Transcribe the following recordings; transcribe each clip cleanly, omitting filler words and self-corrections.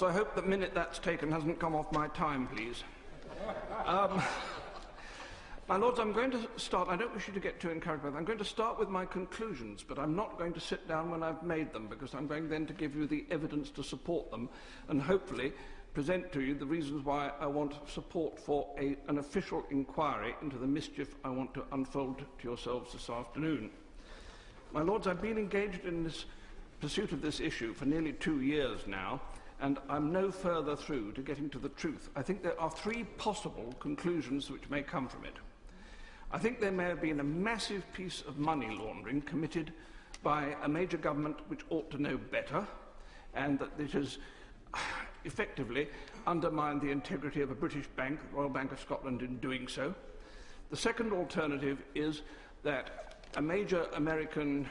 Lords, I hope the minute that's taken hasn't come off my time, please. My Lords, I'm going to start, I don't wish you to get too encouraged by that. I'm going to start with my conclusions, but I'm not going to sit down when I've made them, because I'm going then to give you the evidence to support them, and hopefully present to you the reasons why I want support for an official inquiry into the mischief I want to unfold to yourselves this afternoon. My Lords, I've been engaged in this pursuit of this issue for nearly 2 years now, and I'm no further through to getting to the truth. I think there are 3 possible conclusions which may come from it. I think there may have been a massive piece of money laundering committed by a major government which ought to know better, and that it has effectively undermined the integrity of a British bank, the Royal Bank of Scotland, in doing so. The second alternative is that a major American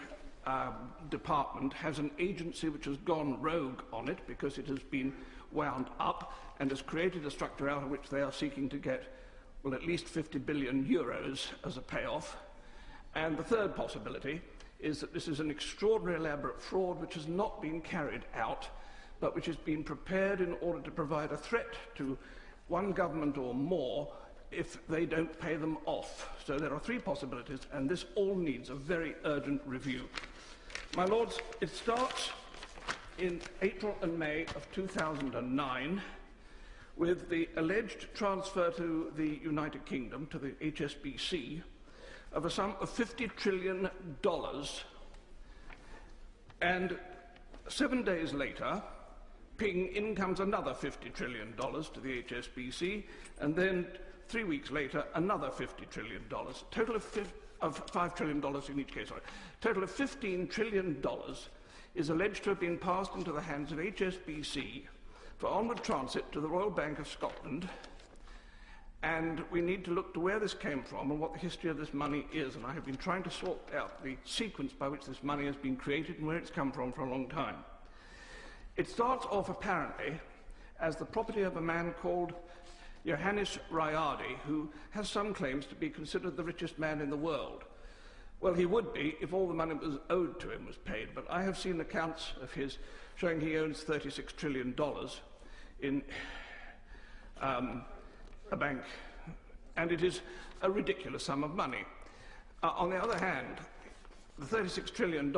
department has an agency which has gone rogue on it because it has been wound up and has created a structure out of which they are seeking to get, well, at least 50 billion euros as a payoff. And the third possibility is that this is an extraordinary elaborate fraud which has not been carried out, but which has been prepared in order to provide a threat to one government or more if they don't pay them off. So there are 3 possibilities, and this all needs a very urgent review. My Lords, it starts in April and May of 2009 with the alleged transfer to the United Kingdom, to the HSBC, of a sum of $50 trillion, and 7 days later, ping, in comes another $50 trillion to the HSBC, and then 3 weeks later, another $50 trillion, total of $5 trillion in each case, sorry. Total of $15 trillion is alleged to have been passed into the hands of HSBC for onward transit to the Royal Bank of Scotland, and we need to look to where this came from and what the history of this money is, and I have been trying to sort out the sequence by which this money has been created and where it's come from for a long time. It starts off apparently as the property of a man called Johannes Rayardi, who has some claims to be considered the richest man in the world. Well, he would be if all the money that was owed to him was paid, but I have seen accounts of his showing he owns $36 trillion in a bank, and it is a ridiculous sum of money. On the other hand, the $36 trillion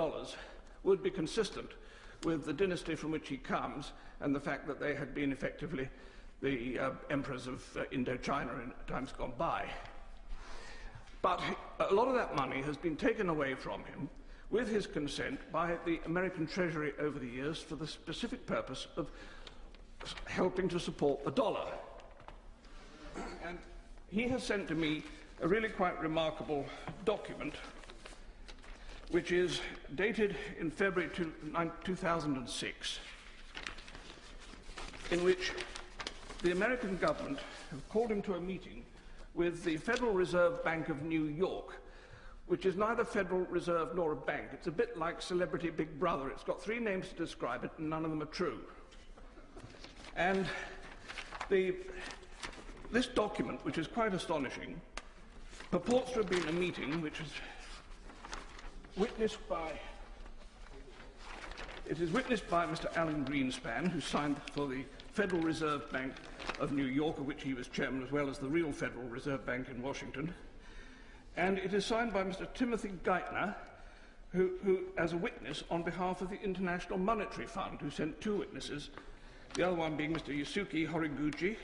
would be consistent with the dynasty from which he comes and the fact that they had been effectively the emperors of Indochina in times gone by. But a lot of that money has been taken away from him with his consent by the American Treasury over the years for the specific purpose of helping to support the dollar. And he has sent to me a really quite remarkable document which is dated in February 2006, in which the American government have called him to a meeting with the Federal Reserve Bank of New York, which is neither Federal Reserve nor a bank. It's a bit like Celebrity Big Brother. It's got 3 names to describe it, and none of them are true. And this document, which is quite astonishing, purports to have been a meeting which is witnessed by Mr. Alan Greenspan, who signed for the Federal Reserve Bank of New York, of which he was chairman, as well as the real Federal Reserve Bank in Washington. And it is signed by Mr. Timothy Geithner, who as a witness on behalf of the International Monetary Fund, who sent 2 witnesses, the other one being Mr. Yusuke Horiguchi.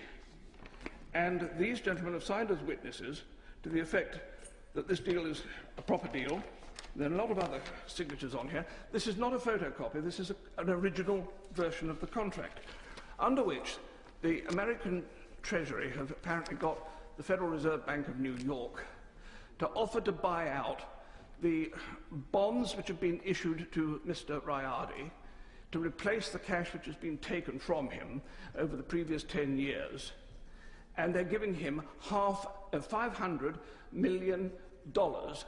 And these gentlemen have signed as witnesses to the effect that this deal is a proper deal. There are a lot of other signatures on here. This is not a photocopy. This is an original version of the contract, under which the American Treasury have apparently got the Federal Reserve Bank of New York to offer to buy out the bonds which have been issued to Mr. Rayardi to replace the cash which has been taken from him over the previous 10 years. And they're giving him half of $500 million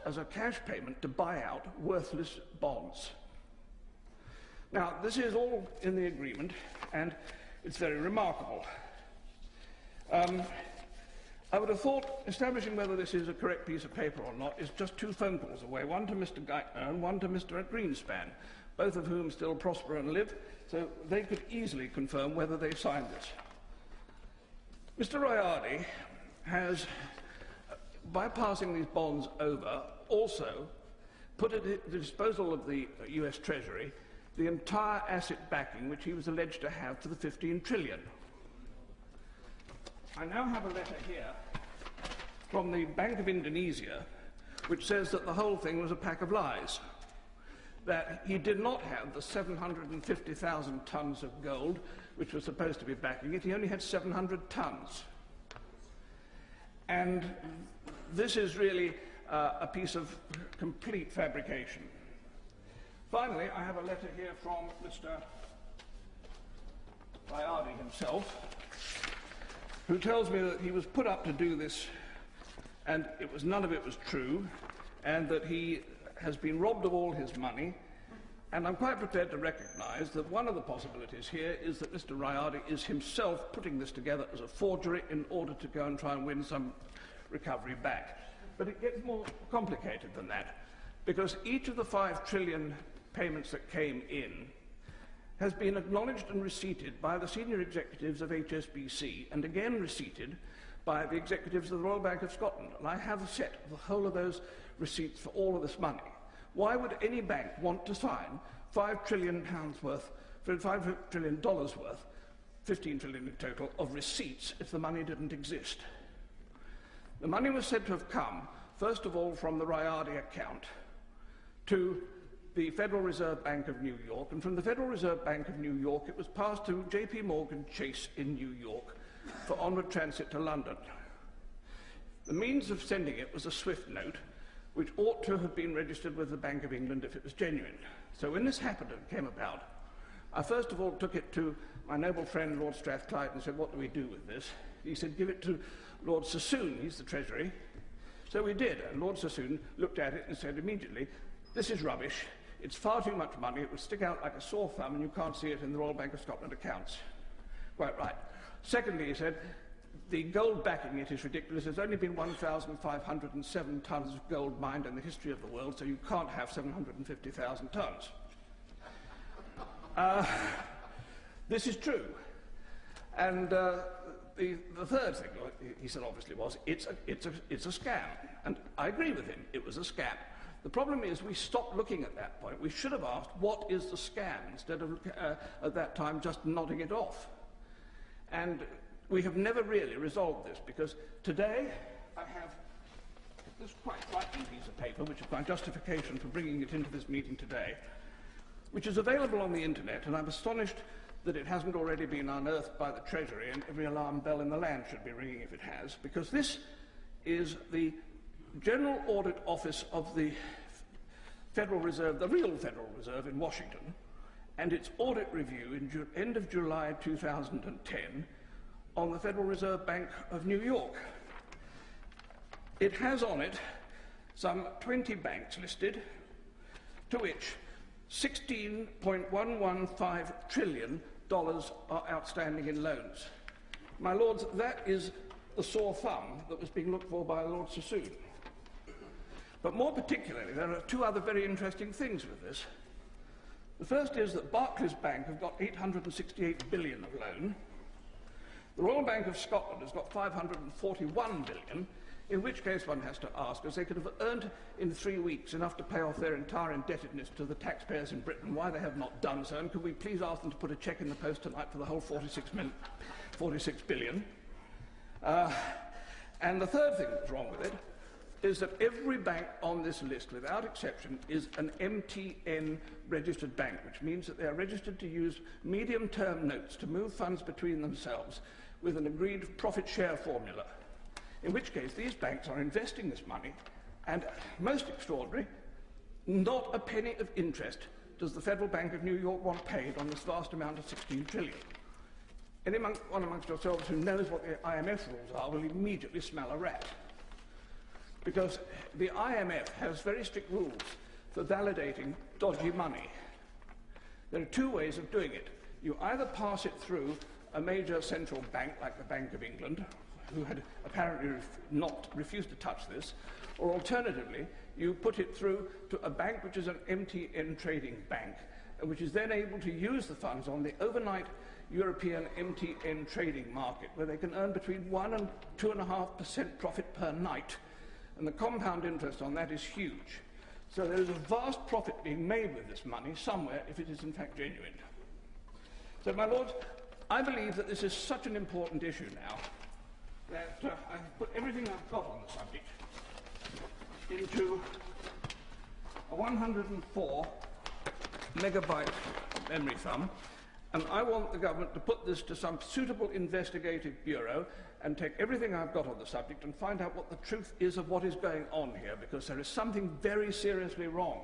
as a cash payment to buy out worthless bonds. Now, this is all in the agreement, and it's very remarkable. I would have thought establishing whether this is a correct piece of paper or not is just 2 phone calls away, one to Mr. Geithner and one to Mr. Greenspan. both of whom still prosper and live, so they could easily confirm whether they signed this. Mr. Royardi has, by passing these bonds over, also put at the disposal of the US Treasury the entire asset backing which he was alleged to have for the 15 trillion. I now have a letter here from the Bank of Indonesia which says that the whole thing was a pack of lies, that he did not have the 750,000 tons of gold which was supposed to be backing it. He only had 700 tons. And this is really a piece of complete fabrication. Finally, I have a letter here from Mr. Royardi himself, who tells me that he was put up to do this and none of it was true, and that he has been robbed of all his money. And I'm quite prepared to recognise that one of the possibilities here is that Mr. Royardi is himself putting this together as a forgery in order to go and try and win some recovery back. But it gets more complicated than that, because each of the 5 trillion payments that came in has been acknowledged and receipted by the senior executives of HSBC, and again receipted by the executives of the Royal Bank of Scotland. And I have a set of the whole of those receipts for all of this money. Why would any bank want to sign £5 trillion worth, $5 trillion worth, 15 trillion in total, of receipts if the money didn't exist? The money was said to have come, first of all, from the Royardi account to the Federal Reserve Bank of New York, and from the Federal Reserve Bank of New York it was passed to JP Morgan Chase in New York for onward transit to London. The means of sending it was a SWIFT note, which ought to have been registered with the Bank of England if it was genuine. So when this happened and came about, I first of all took it to my noble friend Lord Strathclyde and said, what do we do with this? He said, give it to Lord Sassoon, he's the Treasury. So we did, and Lord Sassoon looked at it and said immediately, this is rubbish, it's far too much money, it would stick out like a sore thumb and you can't see it in the Royal Bank of Scotland accounts. Quite right. Secondly, he said, the gold backing it is ridiculous. There's only been 1,507 tons of gold mined in the history of the world, so you can't have 750,000 tons. This is true. And the third thing he said obviously was, it's a scam. And I agree with him, it was a scam. The problem is we stopped looking at that point. We should have asked, what is the scam, instead of, at that time, just nodding it off. And we have never really resolved this, because today I have this quite frightening piece of paper, which is my justification for bringing it into this meeting today, which is available on the internet, and I'm astonished that it hasn't already been unearthed by the Treasury, and every alarm bell in the land should be ringing if it has, because this is the General Audit Office of the Federal Reserve, the real Federal Reserve in Washington, and its audit review in end of July 2010 on the Federal Reserve Bank of New York. It has on it some 20 banks listed, to which $16.115 trillion are outstanding in loans. My lords, that is the sore thumb that was being looked for by Lord Sassoon. But more particularly, there are 2 other very interesting things with this. The first is that Barclays Bank have got 868 billion of loan. The Royal Bank of Scotland has got 541 billion, in which case one has to ask, as they could have earned in 3 weeks enough to pay off their entire indebtedness to the taxpayers in Britain, why they have not done so, and could we please ask them to put a cheque in the post tonight for the whole 46 billion. And the third thing that's wrong with it is that every bank on this list, without exception, is an MTN registered bank, which means that they are registered to use medium-term notes to move funds between themselves with an agreed profit share formula, in which case these banks are investing this money, and, most extraordinary, not a penny of interest does the Federal Bank of New York want paid on this vast amount of 16 trillion. Anyone amongst yourselves who knows what the IMF rules are will immediately smell a rat, because the IMF has very strict rules for validating dodgy money. There are 2 ways of doing it. You either pass it through a major central bank, like the Bank of England, who had apparently refused to touch this, or alternatively, you put it through to a bank which is an MTN trading bank, which is then able to use the funds on the overnight European MTN trading market, where they can earn between 1 and 2.5% profit per night, and the compound interest on that is huge. So there is a vast profit being made with this money somewhere if it is in fact genuine. So, my Lords, I believe that this is such an important issue now that I've put everything I've got on the subject into a 104 megabyte memory thumb, and I want the government to put this to some suitable investigative bureau and take everything I've got on the subject and find out what the truth is of what is going on here, because there is something very seriously wrong.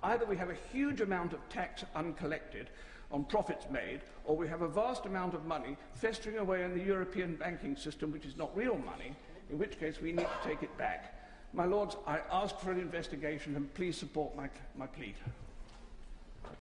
Either we have a huge amount of tax uncollected on profits made, or we have a vast amount of money festering away in the European banking system, which is not real money, in which case we need to take it back. My Lords, I ask for an investigation, and please support my plea.